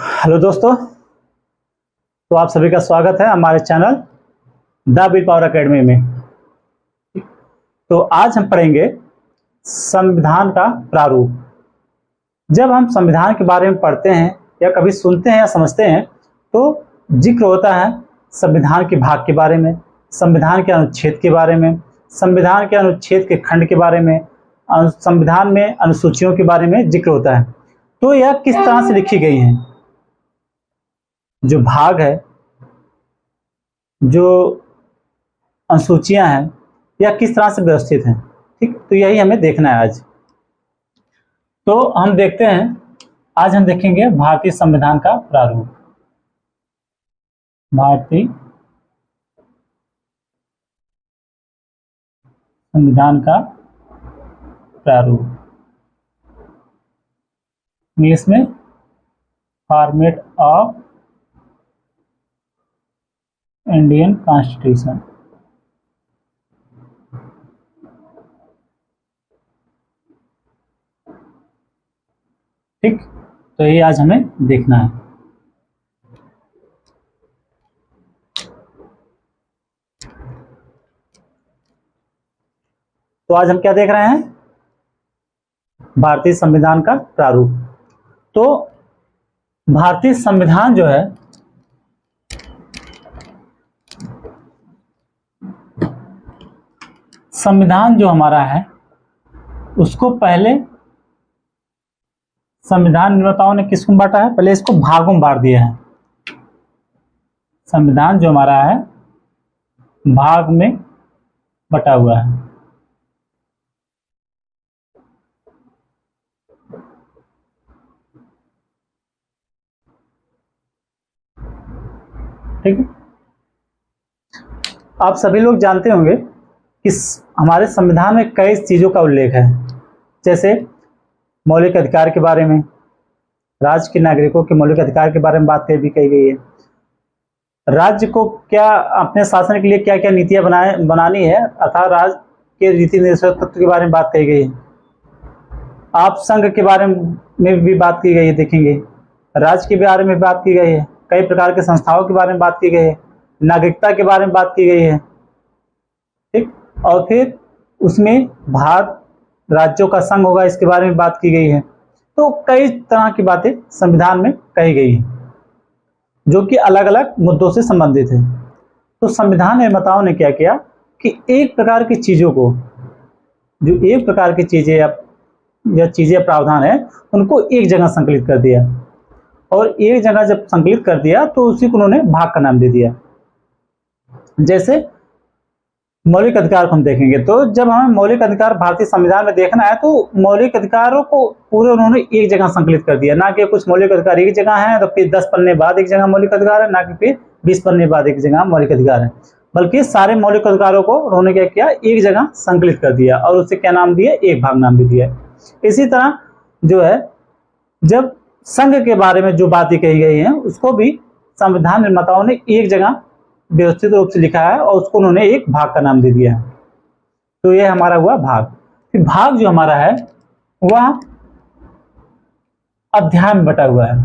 Hello दोस्तों, तो आप सभी का स्वागत है हमारे channel the will power academy में। तो आज हम पढ़ेंगे संविधान का प्रारूप। जब हम संविधान के बारे में पढ़ते हैं या कभी सुनते हैं या समझते हैं तो जिक्र होता है संविधान के भाग के बारे में, संविधान के अनुच्छेद के बारे में, संविधान के अनुच्छेद के खंड के बारे में, संविधान में अनुसूचियों के बारे में जिक्र होता है। तो यह किस तरह से लिखी गई हैं, जो भाग है, जो अनुसूचियां हैं, या किस तरह से व्यवस्थित हैं। ठीक, तो यही हमें देखना है आज। तो हम देखते हैं, आज हम देखेंगे भारतीय संविधान का प्रारूप। भारतीय संविधान का प्रारूप, इंग्लिश में फॉर्मेट ऑफ इंडियन कॉन्स्टिट्यूशन। ठीक, तो ये आज हमें देखना है। तो आज हम क्या देख रहे हैं, भारतीय संविधान का प्रारूप। तो भारतीय संविधान जो है संविधान जो हमारा है उसको पहले संविधान निर्माताओं ने किसको बांटा है, पहले इसको भागों में बांट दिया है। संविधान जो हमारा है भाग में बटा हुआ है। ठीक है, आप सभी लोग जानते होंगे कि हमारे संविधान में कई चीजों का उल्लेख है, जैसे मौलिक अधिकार के बारे में, राज्य के नागरिकों के मौलिक अधिकार के बारे में बात भी कही गई है। राज्य को क्या अपने शासन के लिए क्या क्या नीतियां बनानी है, अर्थात राज्य के रीति निर्देशक तत्व के बारे में बात कही गई है। आप संघ के बारे में भी बात की गई है, देखेंगे राज्य के बारे में बात की गई है, कई प्रकार के संस्थाओं के बारे में बात की गई है, नागरिकता के बारे में बात की गई है। ठीक, और फिर उसमें भारत राज्यों का संघ होगा, इसके बारे में बात की गई है। तो कई तरह की बातें संविधान में कही गई हैं जो कि अलग अलग मुद्दों से संबंधित है। तो संविधान निर्माताओं ने क्या किया कि एक प्रकार की चीजों को, जो एक प्रकार की चीजें या चीजें प्रावधान है, उनको एक जगह संकलित कर दिया, और एक जगह जब संकलित कर दिया तो उसी को उन्होंने भाग का नाम दे दिया। जैसे मौलिक अधिकार को हम देखेंगे, तो जब हमें मौलिक अधिकार भारतीय संविधान में देखना है तो मौलिक अधिकारों को पूरे उन्होंने एक जगह संकलित कर दिया। ना कि कुछ मौलिक अधिकार एक जगह है तो फिर 10 पन्ने बाद एक जगह मौलिक अधिकार है, ना कि फिर 20 पन्ने बाद एक जगह मौलिक अधिकार है, बल्कि सारे मौलिक अधिकारों को उन्होंने क्या किया, एक जगह संकलित कर दिया, और उससे क्या नाम दिया, एक भाग नाम भी दिया। इसी तरह जो है, जब संघ के बारे में जो बातें कही गई हैं उसको भी संविधान निर्माताओं ने एक जगह व्यवस्थित रूप से लिखा है और उसको उन्होंने एक भाग का नाम दे दिया है। तो ये हमारा हुआ भाग। फिर भाग जो हमारा है वह अध्याय में बटा हुआ है।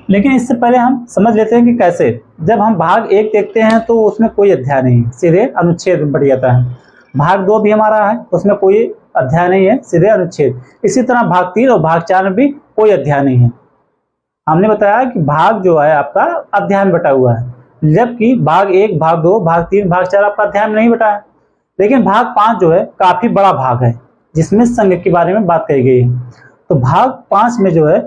लेकिन इससे पहले हम समझ लेते हैं कि कैसे। जब हम भाग 1 देखते हैं तो उसमें कोई अध्याय नहीं है, सीधे अनुच्छेद में बढ़ जाता है। भाग 2 भी हमारा है, उसमें कोई अध्याय नहीं है, सीधे अनुच्छेद। इसी तरह भाग 3 और भाग 4 में भी कोई अध्याय नहीं है। हमने बताया कि भाग जो है आपका अध्याय में बटा हुआ है, जबकि भाग 1, भाग 2, भाग 3, भाग 4 आपका अध्याय में नहीं बटा है। लेकिन भाग 5 जो है काफी बड़ा भाग है, जिसमें संघ के बारे में बात कही गई है। तो भाग 5 में जो है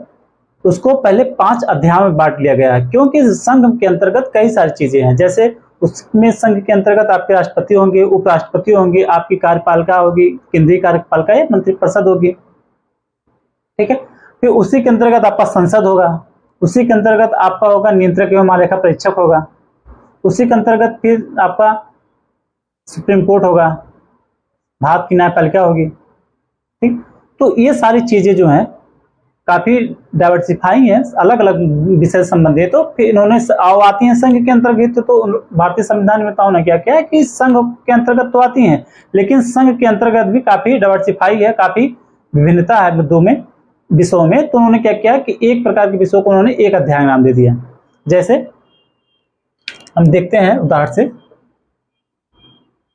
उसको पहले 5 अध्यायों में बांट लिया गया है, क्योंकि संघ के अंतर्गत कई सारी चीजें हैं। जैसे उसमें संघ के अंतर्गत आपके राष्ट्रपति होंगे, उपराष्ट्रपति होंगे, आपकी कार्यपालिका होगी, केंद्रीय कार्यपालिका या मंत्रिपरिषद होगी। ठीक है, फिर उसी के अंतर्गत आपका संसद होगा, उसी के अंतर्गत आपका होगा नियंत्रक एवं महालेखा परीक्षक होगा, उसी के अंतर्गत फिर आपका सुप्रीम कोर्ट होगा, भारत की न्यायपालिका होगी। ठीक, तो ये सारी चीजें जो हैं काफी डाइवर्सिफाई है, अलग अलग विषय संबंधित। तो फिर इन्होंने आती हैं संघ के अंतर्गत। तो भारतीय संविधान निर्माताओं ने क्या किया है कि संघ के अंतर्गत तो आती हैं, लेकिन संघ के अंतर्गत भी काफी डाइवर्सिफाई है, काफी विभिन्नता है मुद्दों में। विषयों में, तो उन्होंने क्या किया कि एक प्रकार के विषयों को उन्होंने एक अध्याय नाम दे दिया। जैसे हम देखते हैं उदाहरण से,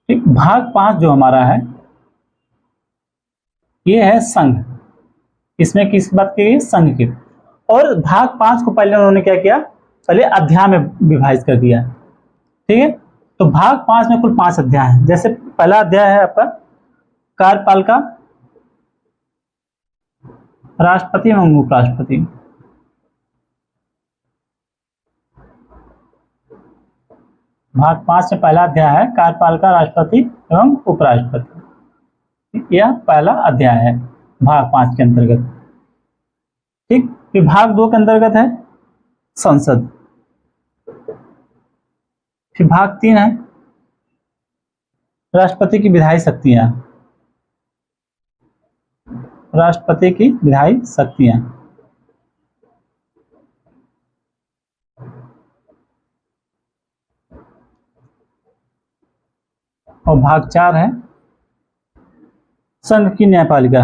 भाग 5 जो हमारा है ये है संघ। इसमें किस बात की? संघ की। और भाग 5 को पहले उन्होंने क्या किया? पहले अध्याय में विभाजित कर दिया। ठीक है, तो भाग 5 में कुल 5 अध्याय हैं। जैसे पहला अध्याय है आपका कार्यपालिका, राष्ट्रपति एवं उपराष्ट्रपति। भाग 5 में पहला अध्याय है कार्यपालिका, राष्ट्रपति एवं उपराष्ट्रपति। यह पहला अध्याय है भाग 5 के अंतर्गत। ठीक, फिर भाग 2 के अंतर्गत है संसद। फिर भाग 3 है राष्ट्रपति की विधायी शक्तियां। राष्ट्रपति की विधायी शक्तियां। और भाग 4 है संघ की न्यायपालिका।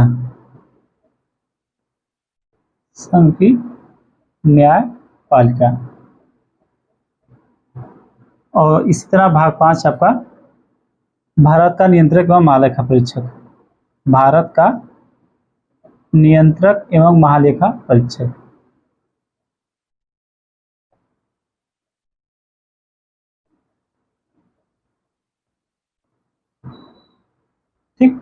संघ की न्यायपालिका। और इसी तरह भाग 5 आपका भारत का नियंत्रक एवं महालेखा परीक्षक। भारत का नियंत्रक एवं महालेखा परीक्षक। ठीक,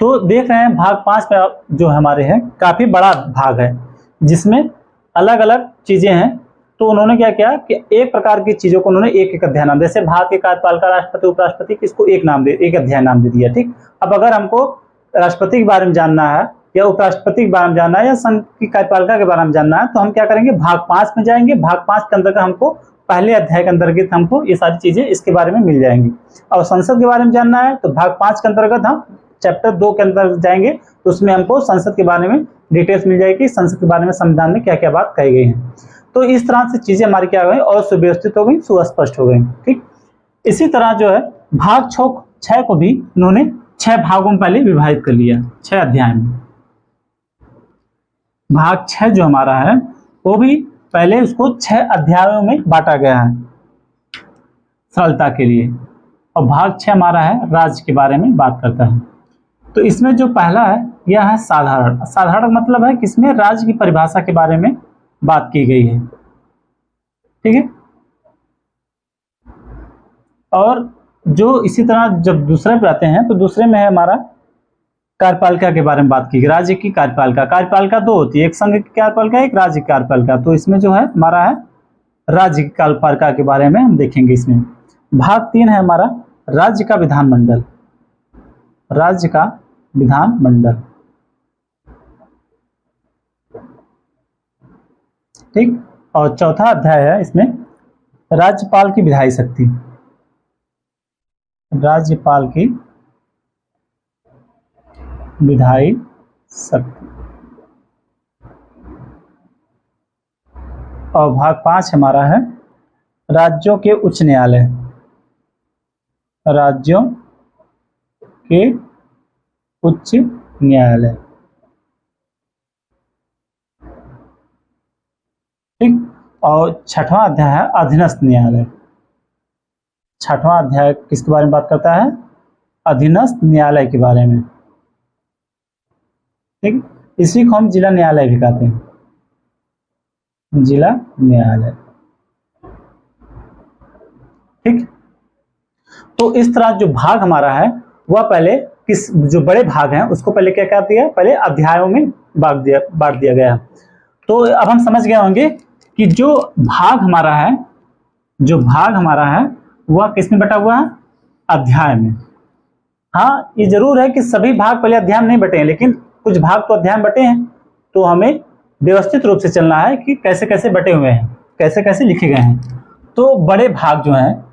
तो देख रहे हैं भाग 5 में जो हमारे है काफी बड़ा भाग है, जिसमें अलग अलग चीजें हैं। तो उन्होंने क्या किया कि एक प्रकार की चीजों को उन्होंने एक एक अध्याय नाम, जैसे भारत के कार्यपालिका, राष्ट्रपति, उपराष्ट्रपति, इसको एक नाम दे, एक अध्याय नाम दे दिया। ठीक, अब अगर हमको राष्ट्रपति के बारे में जानना है या उपराष्ट्रपति के बारे में जानना है या संघ की कार्यपालिका के बारे में जानना है, तो हम क्या करेंगे? भाग 5 में जाएंगे। भाग 5 के अंतर्गत हमको पहले अध्याय के अंतर्गत हमको ये सारी चीजें इसके बारे में मिल जाएंगी। और संसद के बारे में जानना है तो भाग 5 के अंतर्गत हम चैप्टर 2 के अंदर जाएंगे, तो उसमें हमको संसद के बारे में डिटेल्स मिल जाएगी, संसद के बारे में संविधान में क्या क्या बात कही गई है। तो इस तरह से चीजें हमारी क्या हो गई और सुव्यवस्थित हो गई, सुस्पष्ट हो गई। ठीक, इसी तरह जो है भाग 6 को भी उन्होंने 6 भागों में पहले विभाजित कर लिया, 6 अध्याय में। भाग 6 जो हमारा है वो भी पहले उसको 6 अध्यायों में बांटा गया है सरलता के लिए। और भाग 6 हमारा है राज्य के बारे में बात करता है। तो इसमें जो पहला है यह है साधारण। साधारण मतलब है कि इसमें राज्य की परिभाषा के बारे में बात की गई है। ठीक है, और जो इसी तरह जब दूसरे पे आते हैं तो दूसरे में है हमारा कार्यपालिका के बारे में बात की गई। राज्य की कार्यपालिका, कार्यपालिका 2 होती है, एक संघ की कार्यपालिका, एक राज्य की कार्यपालिका। तो इसमें जो है हमारा है राज्य की कार्यपालिका के बारे में हम देखेंगे। इसमें भाग 3 है हमारा राज्य का विधानमंडल। राज्य का विधानमंडल। ठीक, और चौथा अध्याय है इसमें राज्यपाल की विधायी शक्ति। राज्यपाल की विधायी शक्ति। और भाग 5 हमारा है राज्यों के उच्च न्यायालय। राज्यों के उच्च न्यायालय। ठीक, और 6वां अध्याय है अधीनस्थ न्यायालय। 6वां अध्याय किसके बारे में बात करता है? अधीनस्थ न्यायालय के बारे में। ठीक, इसी को हम जिला न्यायालय भी कहते हैं, जिला न्यायालय। ठीक, तो इस तरह जो भाग हमारा है वह पहले किस जो बड़े भाग हैं उसको पहले क्या कर दिया? पहले अध्यायों में बांट दिया गया। तो अब हम समझ गए होंगे कि जो भाग हमारा है, जो भाग हमारा है वह किस में बटा हुआ है? अध्याय में। हाँ, ये जरूर है कि सभी भाग पहले अध्याय में नहीं बटे हैं, लेकिन कुछ भाग तो अध्याय में बटे हैं। तो हमें व्यवस्थित रूप से चलना है कि कैसे कैसे बटे हुए हैं, कैसे कैसे लिखे गए हैं। तो बड़े भाग जो हैं,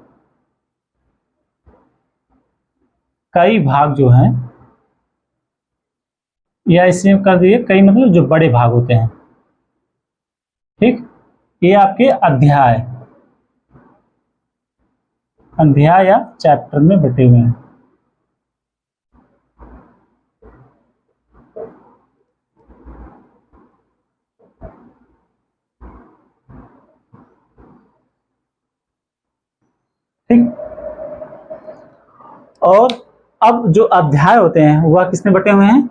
कई भाग जो हैं, या इसमें कर दिए कई मतलब जो बड़े भाग होते हैं। ठीक, ये आपके अध्याय या चैप्टर में बटे हुए हैं। ठीक। और अब जो अध्याय होते हैं वह किसमें बटे हुए हैं?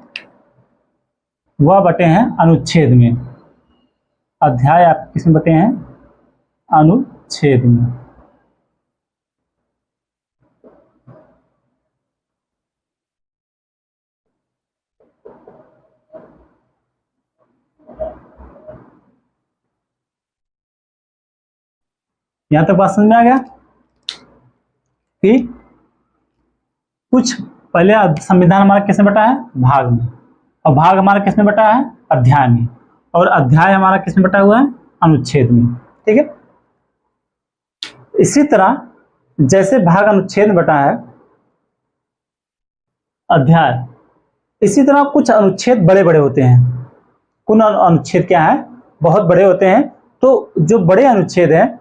वह बटे हैं अनुच्छेद में। अध्याय आप किसमें बटे हैं? अनुच्छेद में। यहां तक बात समझ में आ गया कि कुछ पहले संविधान हमारा किसमें बटा है? भाग में। और भाग हमारा किसमें बटा है? अध्याय में। और अध्याय हमारा किसमें बटा हुआ है? अनुच्छेद में। ठीक है। इसी तरह जैसे भाग अनुच्छेद में बटा है, अध्याय, इसी तरह कुछ अनुच्छेद बड़े बड़े होते हैं। कुछ अनुच्छेद क्या है? बहुत बड़े होते हैं। तो जो बड़े अनुच्छेद हैं,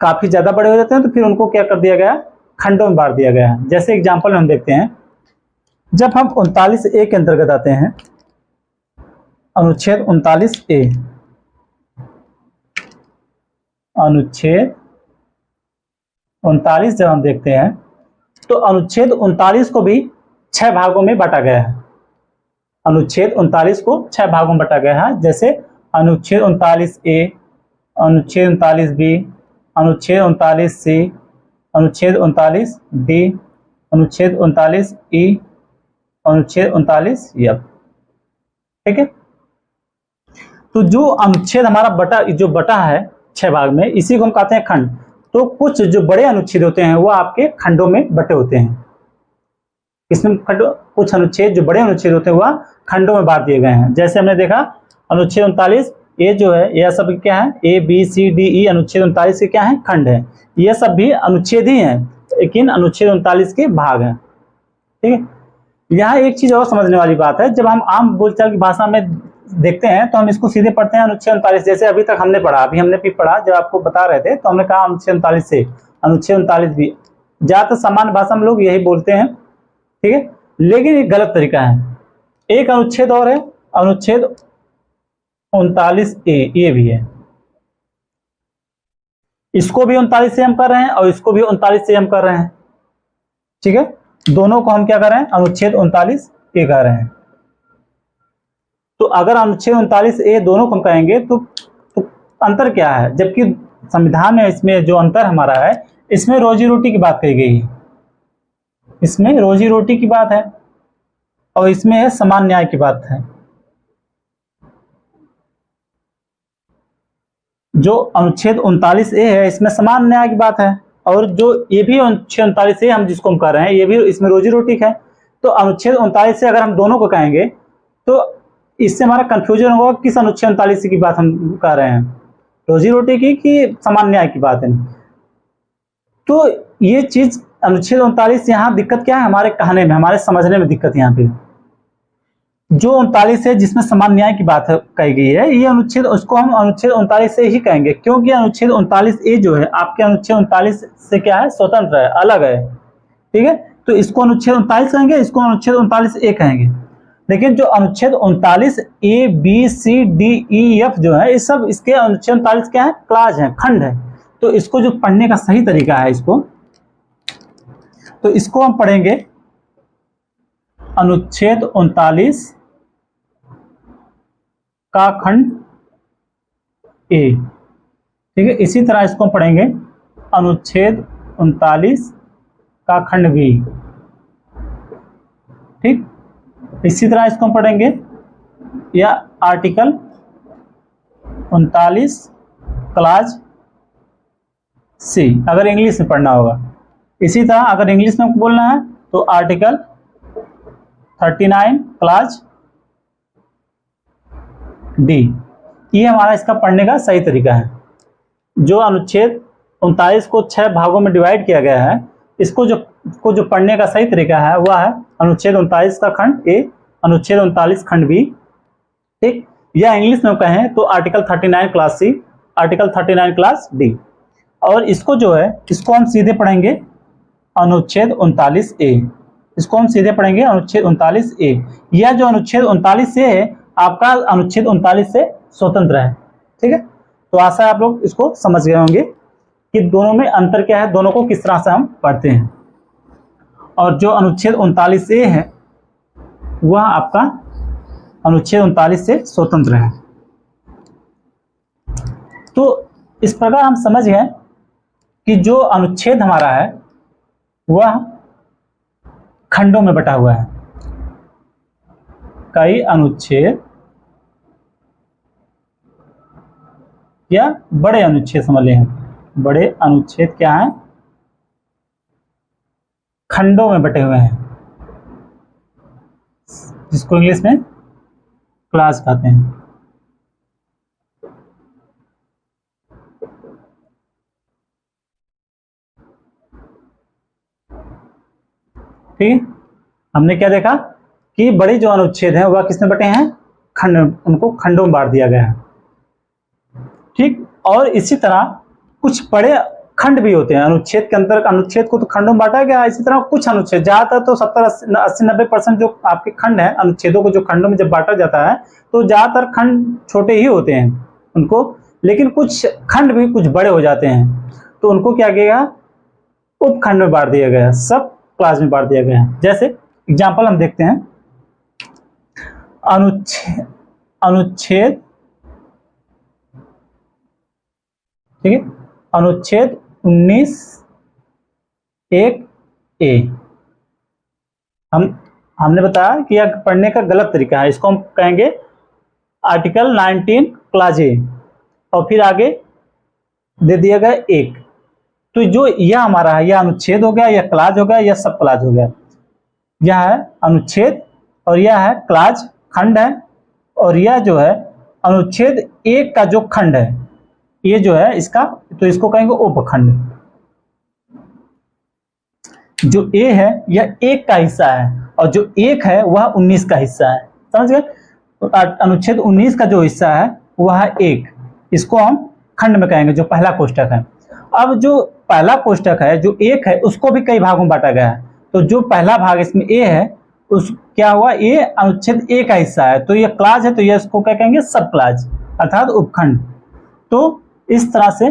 काफी ज्यादा बड़े हो जाते हैं, तो फिर उनको क्या कर दिया गया? खंडों में बांट दिया गया है। जैसे एग्जांपल हम देखते हैं, जब हम 39A के अंतर्गत आते हैं, अनुच्छेद 39A, अनुच्छेद 39 जब हम देखते हैं तो अनुच्छेद 39 को भी 6 भागों में बांटा गया है। अनुच्छेद 39 को 6 भागों में बांटा गया है। जैसे अनुच्छेद 39A, अनुच्छेद 39B, अनुच्छेद 39C, अनुच्छेद 39D, अनुच्छेद 39E, अनुच्छेद 39F। ठीक है। तो जो अनुच्छेद हमारा बटा है 6 भाग में, इसी को हम कहते हैं खंड। तो कुछ जो बड़े अनुच्छेद होते हैं वो आपके खंडों में बटे होते हैं। इसमें कुछ अनुच्छेद जो बड़े अनुच्छेद होते हैं वह खंडों में बांट दिए गए हैं। जैसे हमने देखा अनुच्छेद 39 ये जो है, यह सब क्या है? A B C D E अनुच्छेद 39 के क्या है? खंड है। ये सब भी अनुच्छेद ही हैं, लेकिन अनुच्छेद 39 के भाग हैं। ठीक है। यहाँ एक चीज और समझने वाली बात है, जब हम आम बोलचाल की भाषा में देखते हैं तो हम इसको सीधे पढ़ते हैं अनुच्छेद 39। जैसे अभी तक हमने पढ़ा, अभी हमने भी पढ़ा, जब आपको बता रहे थे तो हमने कहा अनुच्छेद 39 से, अनुच्छेद 39 भी। ज्यादातर सामान्य भाषा में लोग यही बोलते हैं। ठीक है। लेकिन ये गलत तरीका है। एक अनुच्छेद और है, अनुच्छेद 39A, ये भी है। इसको भी 39 से हम कर रहे हैं और इसको भी 39 से हम कर रहे हैं। ठीक है। दोनों को हम क्या कर रहे हैं? अनुच्छेद 39A कर रहे हैं। तो अगर अनुच्छेद 39A दोनों को हम कहेंगे तो अंतर क्या है? जबकि संविधान में इसमें जो अंतर हमारा है, इसमें रोजी रोटी की बात कही गई है, इसमें रोजी रोटी की बात है, और इसमें है समान न्याय की बात है। जो अनुच्छेद 39A है इसमें समान न्याय की बात है, और जो ये भी अनुच्छेद 39A हम जिसको हम कर रहे हैं, ये भी इसमें रोजी रोटी है। तो अनुच्छेद 39 से अगर हम दोनों को कहेंगे तो इससे हमारा कंफ्यूजन होगा किस अनुच्छेद 39 की बात हम कर रहे हैं, रोजी रोटी की कि समान न्याय की बात है। तो ये चीज अनुच्छेद 39 यहाँ दिक्कत क्या है? हमारे कहने में, हमारे समझने में दिक्कत यहाँ पे। जो 39 है जिसमें समान न्याय की बात कही गई है, ये अनुच्छेद, उसको हम अनुच्छेद 39 से ही कहेंगे, क्योंकि अनुच्छेद 39A जो है आपके अनुच्छेद 39 से क्या है? स्वतंत्र है, अलग है। ठीक है। तो इसको अनुच्छेद 39 कहेंगे, इसको अनुच्छेद 39A कहेंगे। लेकिन जो अनुच्छेद 39A B C D E F जो है, ये सब इसके अनुच्छेद 39 क्या है? क्लाज है, खंड है। तो इसको जो पढ़ने का सही तरीका है, इसको हम पढ़ेंगे अनुच्छेद 39 का खंड A। ठीक है। इसी तरह इसको हम पढ़ेंगे अनुच्छेद 39 का खंड B। ठीक। इसी तरह इसको हम पढ़ेंगे या आर्टिकल 39 क्लाज C, अगर इंग्लिश में पढ़ना होगा। इसी तरह अगर इंग्लिश में बोलना है तो आर्टिकल 39 क्लाज D। ये हमारा इसका पढ़ने का सही तरीका है। जो अनुच्छेद 39 को 6 भागों में डिवाइड किया गया है, इसको जो पढ़ने का सही तरीका है वह है अनुच्छेद 39 का खंड A, अनुच्छेद 39 खंड B। ठीक। या इंग्लिश में कहें तो article 39 class C, article 39 class D। और इसको जो है, इसको हम सीधे पढ़ेंगे अनुच्छेद 39A। इसको हम सीधे पढ़ेंगे अनुच्छेद 39A। यह जो अनुच्छेद 39A है आपका अनुच्छेद 39 से स्वतंत्र है। ठीक है। तो आशा है आप लोग इसको समझ गए होंगे कि दोनों में अंतर क्या है, दोनों को किस तरह से हम पढ़ते हैं। और जो अनुच्छेद 39A है वह आपका अनुच्छेद 39 से स्वतंत्र है। तो इस प्रकार हम समझ गए कि जो अनुच्छेद हमारा है वह खंडों में बटा हुआ है। कई अनुच्छेद या बड़े अनुच्छेद समझ लें, बड़े अनुच्छेद क्या है, खंडों में बटे हुए हैं, जिसको इंग्लिश में क्लास कहते हैं। ठीक है, हमने क्या देखा कि बड़े जो अनुच्छेद हैं वह किसमें बटे हैं, खंड, उनको खंडों में बांट दिया गया है। ठीक, और इसी तरह कुछ बड़े खंड भी होते हैं अनुच्छेद के अंदर, अनुच्छेद को तो खंडों में बांटा गया। इसी तरह कुछ अनुच्छेद, ज्यादातर तो 70-80-90% जो आपके खंड है, अनुच्छेदों को जो खंडों में जब बांटा जाता है तो ज्यादातर खंड छोटे ही होते हैं उनको, लेकिन कुछ खंड भी कुछ बड़े हो जाते हैं तो उनको क्या किया गया, उपखंड में बांट दिया गया, सब क्लास में बांट दिया गया है। जैसे एग्जाम्पल हम देखते हैं, अनुच्छेद अनुच्छेद ठीक है, अनुच्छेद 19(1)A हमने बताया कि यह पढ़ने का गलत तरीका है, इसको हम कहेंगे आर्टिकल 19 क्लास ए, और फिर आगे दे दिया गया 1। तो जो यह हमारा है, यह अनुच्छेद हो गया, यह क्लाज हो गया, यह सब क्लाज हो गया। यह है अनुच्छेद और यह है क्लाज, खंड है, और यह जो है अनुच्छेद 1 का जो खंड है, ये जो है इसका, तो इसको कहेंगे उपखंड। जो ए है यह 1 का हिस्सा है और जो 1 है वह 19 का हिस्सा है, समझ गए। अनुच्छेद 19 का जो हिस्सा है वह है 1, इसको हम खंड में कहेंगे, जो पहला कोष्टक है। अब जो पहला कोष्टक है जो 1 है उसको भी कई भागों में बांटा गया है, तो जो पहला भाग इसमें ए है उस क्या हुआ, ये अनुच्छेद 1 का हिस्सा है, तो ये क्लाज है, तो ये इसको क्या कहेंगे, सब क्लाज अर्थात उपखंड। तो इस तरह से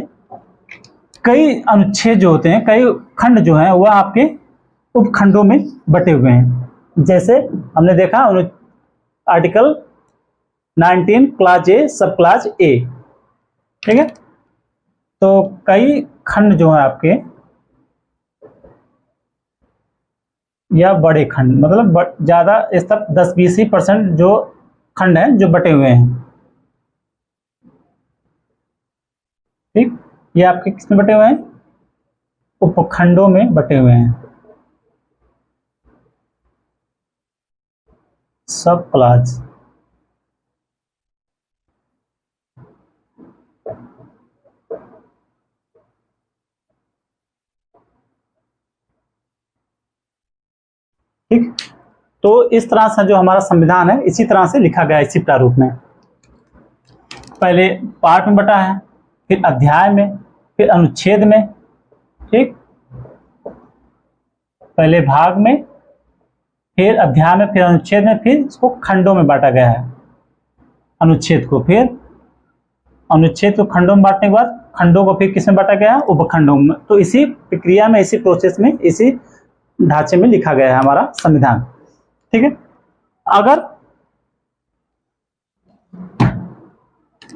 कई अनुच्छेद जो होते हैं, कई खंड जो हैं वह आपके उपखंडों में बटे हुए हैं। जैसे हमने देखा आर्टिकल 19 क्लास ए, सब क्लास ए, ठीक है। तो कई खंड जो है आपके, या बड़े खंड मतलब ज्यादा, इस तक 10-20% जो खंड हैं जो बटे हुए हैं, ठीक, ये आपके किसमें बटे हुए हैं, उपखंडों में बटे हुए हैं, सब क्लास। ठीक, तो इस तरह से जो हमारा संविधान है इसी तरह से लिखा गया है, इसी प्रारूप में। पहले पार्ट में बटा है, फिर अध्याय में, फिर अनुच्छेद में, ठीक, पहले भाग में, फिर अध्याय में, फिर अनुच्छेद में, फिर इसको खंडों में बांटा गया है अनुच्छेद को, फिर अनुच्छेद को खंडों में बांटने के बाद खंडों को फिर किसमें बांटा गया है, उपखंडों में। तो इसी प्रक्रिया में, इसी प्रोसेस में, इसी ढांचे में लिखा गया है हमारा संविधान, ठीक है।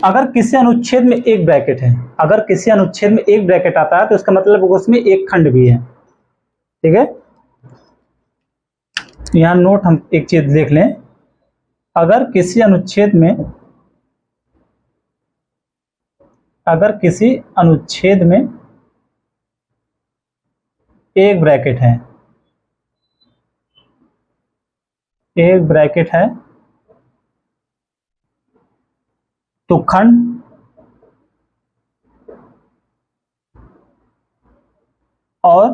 अगर किसी अनुच्छेद में एक ब्रैकेट है, अगर किसी अनुच्छेद में एक ब्रैकेट आता है तो इसका मतलब उसमें एक खंड भी है, ठीक है। यहां नोट हम एक चीज देख लें, अगर किसी अनुच्छेद में, अगर किसी अनुच्छेद में एक ब्रैकेट है, एक ब्रैकेट है, तो खंड, और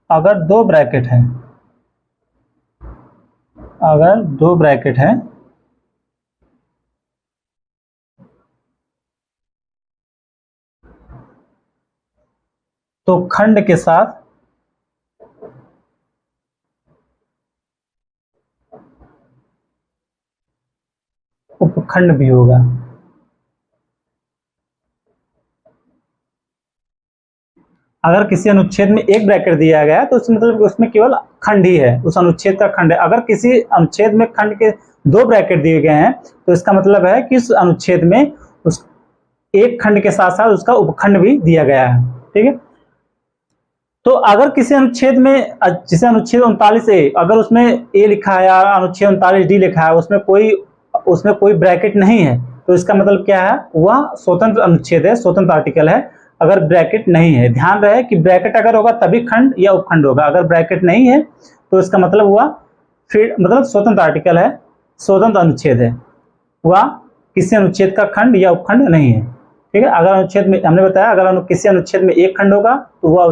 अगर दो ब्रैकेट है, अगर दो ब्रैकेट है तो खंड के साथ उपखंड भी होगा, अगर किसी अनुच्छेद में एक ब्रैकेट दिया गया है तो उसका मतलब उसमें केवल खंड ही है, उस अनुच्छेद का खंड है। अगर किसी अनुच्छेद में खंड के दो ब्रैकेट दिए गए हैं तो इसका मतलब है कि उस अनुच्छेद में उस एक खंड के साथ साथ उसका उपखंड भी दिया गया है। ठीक है, तो अगर किसी अनुच्छेद में, जैसे अनुच्छेद 39A, अगर उसमें ए लिखा है या अनुच्छेद 39D लिखा है, उसमें कोई ब्रैकेट नहीं है, तो इसका मतलब क्या है, वह स्वतंत्र अनुच्छेद है, स्वतंत्र आर्टिकल है। अगर ब्रैकेट नहीं है, ध्यान रहे कि ब्रैकेट अगर होगा तभी खंड या उपखंड होगा, अगर ब्रैकेट नहीं है तो इसका मतलब हुआ फिर मतलब स्वतंत्र आर्टिकल है, स्वतंत्र अनुच्छेद है, वह किसी अनुच्छेद का खंड या उपखंड नहीं है। ठीक है, अगर अनुच्छेद में, हमने बताया अगर किसी अनुच्छेद में एक खंड होगा तो वह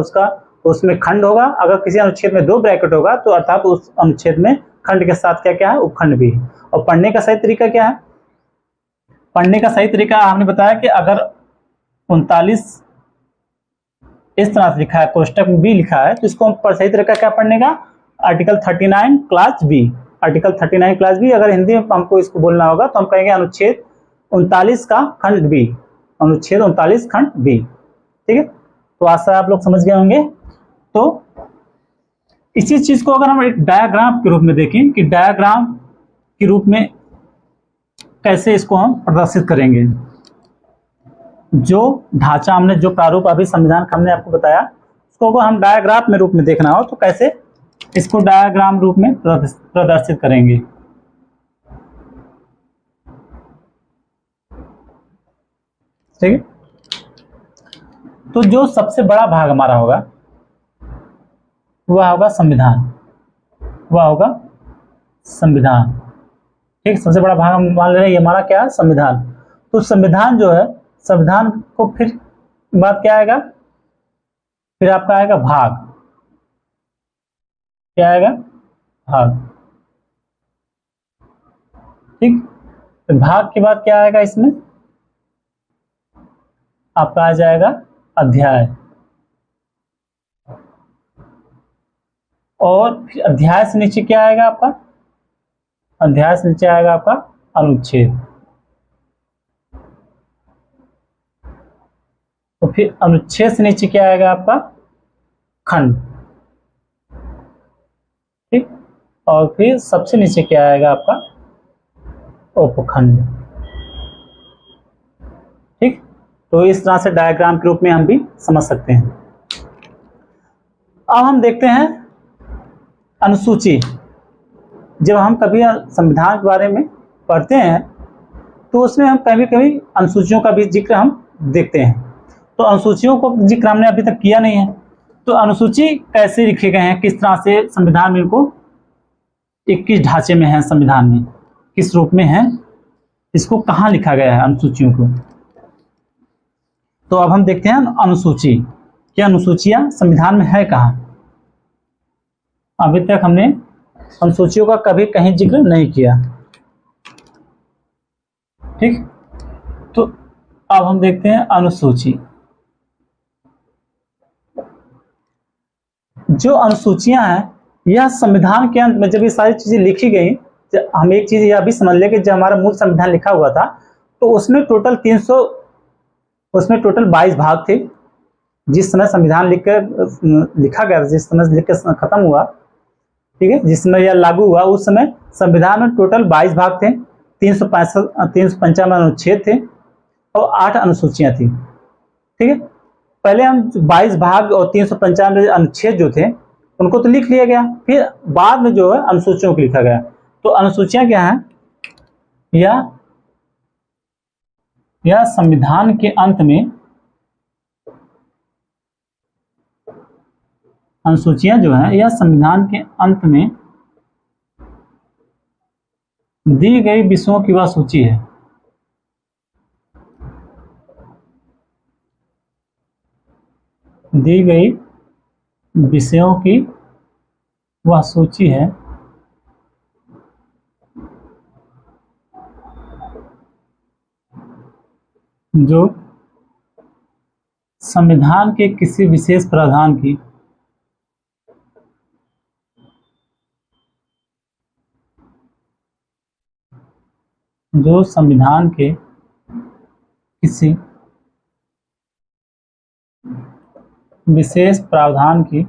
उसमें खंड होगा, अगर किसी अनुच्छेद में दो ब्रैकेट होगा तो अर्थात उस अनुच्छेद में खंड के साथ क्या क्या है, उपखंड भी है। और पढ़ने का सही तरीका क्या है, पढ़ने का सही तरीका हमने बताया कि अगर 39 इस तरह से लिखा है, कोष्टक में बी लिखा है, तो इसको हम सही तरीका क्या पढ़ने का, article 39 class B, article 39 class B. अगर हिंदी में हमको इसको बोलना होगा तो हम कहेंगे अनुच्छेद 39 का खंड बी, अनुच्छेद 39 खंड बी। ठीक है, तो आशा आप लोग समझ गए होंगे। तो इसी चीज को अगर हम एक डायग्राम के रूप में देखें कि डायग्राम के रूप में कैसे इसको हम प्रदर्शित करेंगे, जो ढांचा हमने, जो प्रारूप अभी संविधान का हमने आपको बताया, उसको अगर हम डायग्राम में रूप में देखना हो तो कैसे इसको डायग्राम रूप में प्रदर्शित करेंगे। ठीक है, तो जो सबसे बड़ा भाग हमारा होगा वह होगा संविधान, वह होगा संविधान। ठीक, सबसे बड़ा भाग हम मान ले रहे हैं ये हमारा क्या है, संविधान। तो संविधान जो है, संविधान को फिर बात क्या आएगा, फिर आपका आएगा भाग, क्या आएगा, भाग। ठीक, तो भाग के बाद क्या आएगा, इसमें आपका आ जाएगा अध्याय, और फिर अध्याय से नीचे क्या आएगा आपका, अध्याय से नीचे आएगा आपका अनुच्छेद, तो फिर अनुच्छेद से नीचे क्या आएगा आपका, खंड। ठीक, और फिर सबसे नीचे क्या आएगा आपका, उपखंड। ठीक, तो इस तरह से डायग्राम के रूप में हम भी समझ सकते हैं। अब हम देखते हैं अनुसूची। जब हम कभी संविधान के बारे में पढ़ते हैं तो उसमें हम कभी कभी अनुसूचियों का भी जिक्र हम देखते हैं। तो अनुसूचियों को जिक्र हमने अभी तक किया नहीं है, तो अनुसूची कैसे लिखे गए हैं, किस तरह से संविधान में इनको 21 ढांचे में है, संविधान में किस रूप में है, इसको कहाँ लिखा गया है अनुसूचियों को। तो अब हम देखते हैं अनुसूची, क्या अनुसूचियां संविधान में है कहाँ। अभी तक हमने अनुसूचियों का कभी कहीं जिक्र नहीं किया। ठीक, तो अब हम देखते हैं अनुसूची। जो अनुसूचियां हैं, यह संविधान के अंत में जब ये सारी चीजें लिखी गई, हम एक चीज यह भी समझ लें कि जब हमारा मूल संविधान लिखा हुआ था तो उसमें टोटल 22 भाग थे। जिस समय संविधान लिखा गया, जिस समय लिख के खत्म हुआ, ठीक है, जिस समय यह लागू हुआ, उस समय संविधान में टोटल 22 भाग थे, 355 अनुच्छेद थे और 8 अनुसूचियां थी। ठीक है, पहले हम 22 भाग और 395 अनुच्छेद जो थे उनको तो लिख लिया गया, फिर बाद में जो है अनुसूचियों को लिखा गया। तो अनुसूचियां क्या हैं, या संविधान के अंत में, अनुसूचियां जो हैं यह संविधान के अंत में दी गई विषयों की वह सूची है। दी गई विषयों की वह सूची है जो संविधान के किसी विशेष प्रावधान की जो संविधान के किसी विशेष प्रावधान की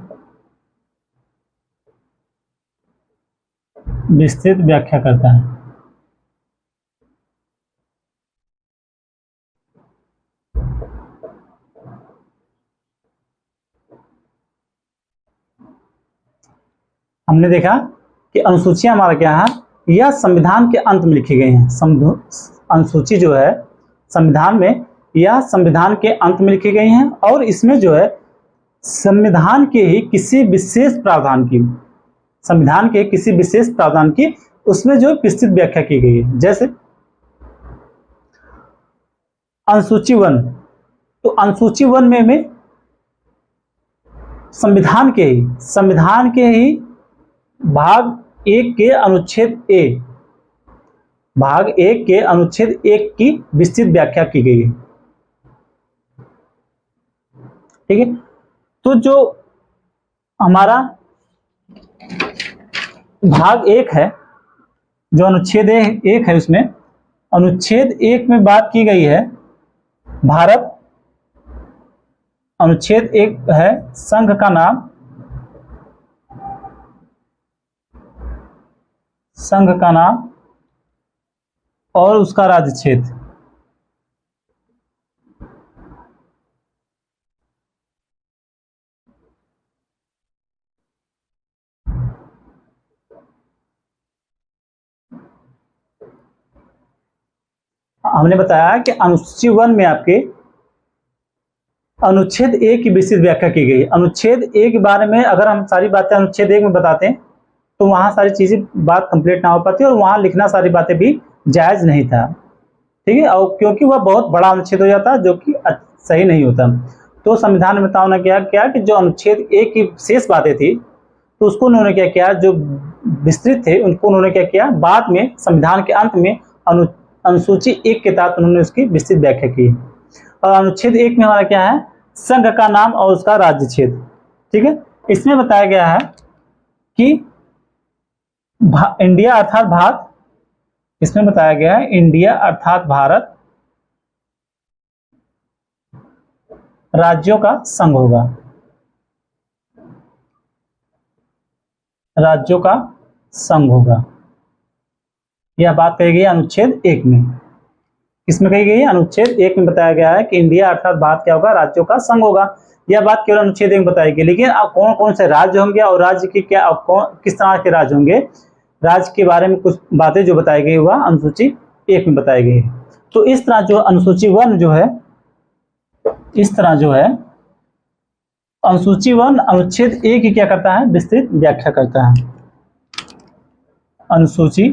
विस्तृत व्याख्या करता है। हमने देखा कि अनुसूचियां हमारा क्या है, यह संविधान के अंत में लिखी गई हैं। अनुसूची जो है संविधान में, यह संविधान के अंत में लिखी गई हैं और इसमें जो है संविधान के ही किसी विशेष प्रावधान की, संविधान के किसी विशेष प्रावधान की उसमें जो विस्तृत व्याख्या की गई है। जैसे अनुसूची 1, तो अनुसूची 1 में संविधान के ही भाग 1 के अनुच्छेद ए, भाग 1 के अनुच्छेद 1 की विस्तृत व्याख्या की गई है। ठीक है, तो जो हमारा भाग 1 है, जो अनुच्छेद 1 है, उसमें अनुच्छेद 1 में बात की गई है भारत, अनुच्छेद 1 है संघ का नाम, संघ का नाम और उसका राज्य क्षेत्र। हमने बताया कि अनुसूची 1 में आपके अनुच्छेद 1 की विस्तृत व्याख्या की गई। अनुच्छेद 1 के बारे में अगर हम सारी बातें अनुच्छेद 1 में बताते हैं तो वहां सारी चीजें बात कंप्लीट ना हो पाती और वहां लिखना सारी बातें भी जायज नहीं था। ठीक है, और क्योंकि वह बहुत बड़ा अनुच्छेद हो जाता जो कि सही नहीं होता, तो संविधान नेताओं ने क्या किया कि जो अनुच्छेद 1 की शेष बातें थी तो उसको उन्होंने क्या किया, जो विस्तृत थे उनको उन्होंने क्या किया, बाद में संविधान के अंत में अनुसूची 1 के तहत उन्होंने उसकी विस्तृत व्याख्या की। और अनुच्छेद 1 में हमारा क्या है, संघ का नाम और उसका राज्य क्षेत्र। ठीक है, इसमें बताया गया है कि इंडिया अर्थात भारत, इसमें बताया गया है इंडिया अर्थात भारत राज्यों का संघ होगा, राज्यों का संघ होगा। यह बात कही गई अनुच्छेद 1 में। किसमें कही गई है, अनुच्छेद 1 में बताया गया है कि इंडिया अर्थात भारत क्या होगा, राज्यों का संघ होगा। यह बात केवल अनुच्छेद 1 में बताई गई, लेकिन अब कौन कौन से राज्य होंगे और राज्य की क्या, किस तरह के राज्य होंगे, राज्य के बारे में कुछ बातें जो बताई गई वह अनुसूची 1 में बताई गई है। तो इस तरह जो अनुसूची 1 जो है, इस तरह जो है अनुसूची 1 अनुच्छेद 1 की क्या करता है, विस्तृत व्याख्या करता है। अनुसूची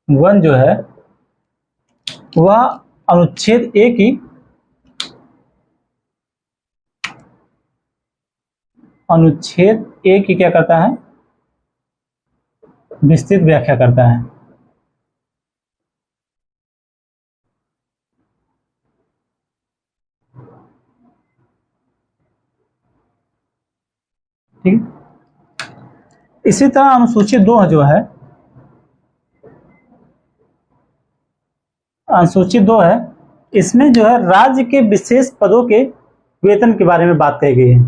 1 जो है वह अनुच्छेद 1 की क्या करता है, विस्तृत व्याख्या करता है। ठीक, इसी तरह अनुसूची 2 जो है, अनुसूची 2 है, इसमें जो है राज्य के विशेष पदों के वेतन के बारे में बात कही गई है।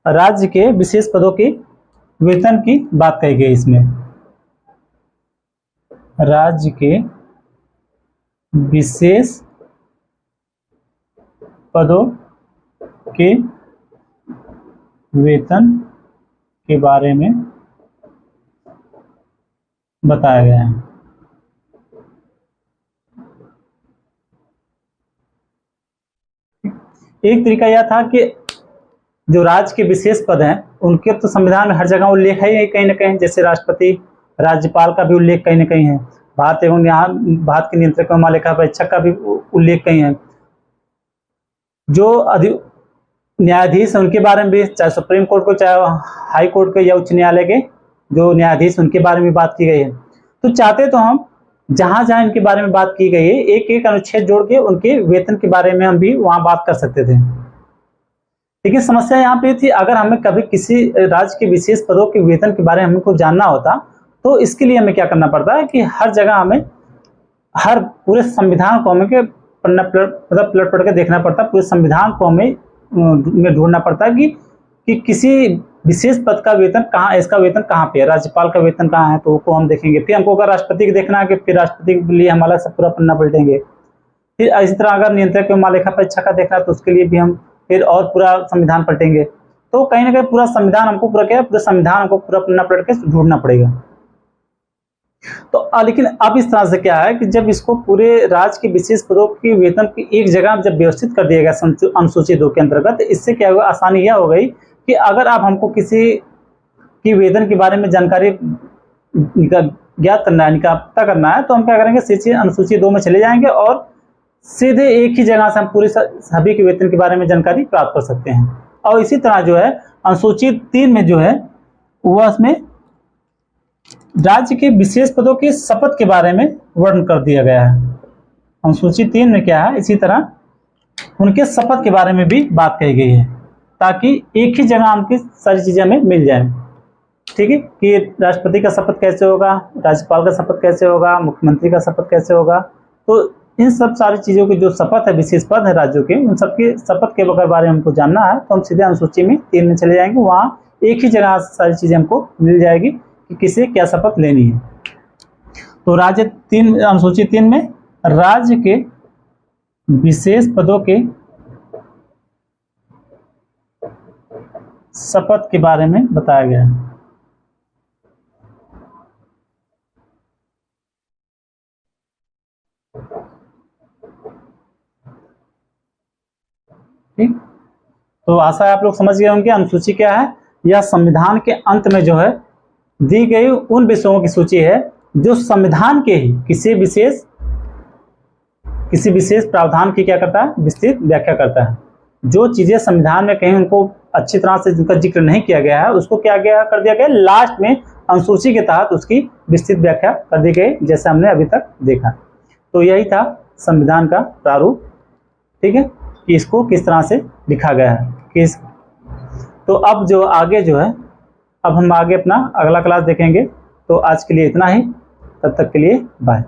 राज्य के विशेष पदों के वेतन की बात कही गई। इसमें राज्य के विशेष पदों के वेतन के बारे में बताया गया है। एक तरीका यह था कि जो राज्य के विशेष पद हैं उनके तो संविधान में हर जगह उल्लेख है कहीं ना कहीं, जैसे राष्ट्रपति, राज्यपाल का भी उल्लेख कहीं ना कहीं है, भारत एवं यहाँ भारत के नियंत्रक एवं लेखा परीक्षक का भी उल्लेख कहीं है। जो न्यायाधीश उनके बारे में भी, चाहे सुप्रीम कोर्ट को, चाहे हाई कोर्ट के या उच्च न्यायालय के जो न्यायाधीश उनके बारे में बात की गई है। तो चाहते तो हम जहां जहां इनके बारे में बात की गई है एक एक अनुच्छेद जोड़ के उनके वेतन के बारे में हम भी वहां बात कर सकते थे। लेकिन समस्या यहाँ पे थी, अगर हमें कभी किसी राज्य के विशेष पदों के वेतन के बारे में हमको जानना होता तो इसके लिए हमें क्या करना पड़ता है कि हर जगह हमें, हर पूरे संविधान को हमें पन्ना पलट पढ़ के देखना पड़ता है, पूरे संविधान को हमें में ढूंढना पड़ता है कि किसी विशेष पद का वेतन कहाँ, इसका वेतन कहाँ पे है, राज्यपाल का वेतन कहाँ है, तो वो हम देखेंगे। फिर हमको अगर राष्ट्रपति का देखना है कि फिर राष्ट्रपति के लिए हमारा सब पूरा पन्ना पलटेंगे। फिर इसी तरह अगर नियंत्रक एवं महालेखा परीक्षा का देखना है तो उसके लिए भी हम फिर और पूरा संविधान पलटेंगे। तो कहीं ना कहीं पूरा संविधान हमको पूरा संविधान हमको पूरा पन्ना पलट के ढूंढना पड़ेगा। तो लेकिन अब इस तरह से क्या है कि जब इसको पूरे राज्य के विशेष पदों की वेतन की एक जगह जब व्यवस्थित कर दिया गया अनुसूची 2 के अंतर्गत, इससे क्या हुआ, आसानी यह हो गई कि अगर आप हमको किसी की वेतन के बारे में जानकारी ज्ञात करना है, पता करना है, तो हम क्या करेंगे, सीधे अनुसूची 2 में चले जाएंगे और सीधे एक ही जगह से हम पूरे सभी के वेतन के बारे में जानकारी प्राप्त कर सकते हैं। और इसी तरह जो है अनुसूची 3 में जो है वह उसमें राज्य के विशेष पदों की शपथ के बारे में वर्णन कर दिया गया है। अनुसूची 3 में क्या है, इसी तरह उनके शपथ के बारे में भी बात कही गई है, ताकि एक ही जगह उनकी सारी चीजें हमें मिल जाए। ठीक है, कि राष्ट्रपति का शपथ कैसे होगा, राज्यपाल का शपथ कैसे होगा, मुख्यमंत्री का शपथ कैसे होगा। तो इन सब सारी चीजों की जो शपथ है, विशेष पद है राज्यों के, उन सबके शपथ के बारे में हमको जानना है, तो हम सीधे अनुसूची में 3 में चले जाएंगे। वहाँ एक ही जगह सारी चीजें हमको मिल जाएगी कि किसे क्या शपथ लेनी है। तो अनुसूची 3 में राज्य के विशेष पदों के शपथ के बारे में बताया गया है। ठीक, तो आशा है आप लोग समझ गए होंगे अनुसूची क्या है। यह संविधान के अंत में जो है दी गई उन विषयों की सूची है जो संविधान के ही किसी विशेष प्रावधान की क्या करता है, विस्तृत व्याख्या करता है। जो चीजें संविधान में कहीं उनको अच्छी तरह से जिनका जिक्र नहीं किया गया है, उसको क्या कर दिया गया, लास्ट में अनुसूची के तहत उसकी विस्तृत व्याख्या कर दी गई, जैसे हमने अभी तक देखा। तो यही था संविधान का प्रारूप। ठीक है, कि इसको किस तरह से लिखा गया है। तो अब जो आगे जो है, अब हम आगे अपना अगला क्लास देखेंगे। तो आज के लिए इतना ही, तब तक के लिए बाय।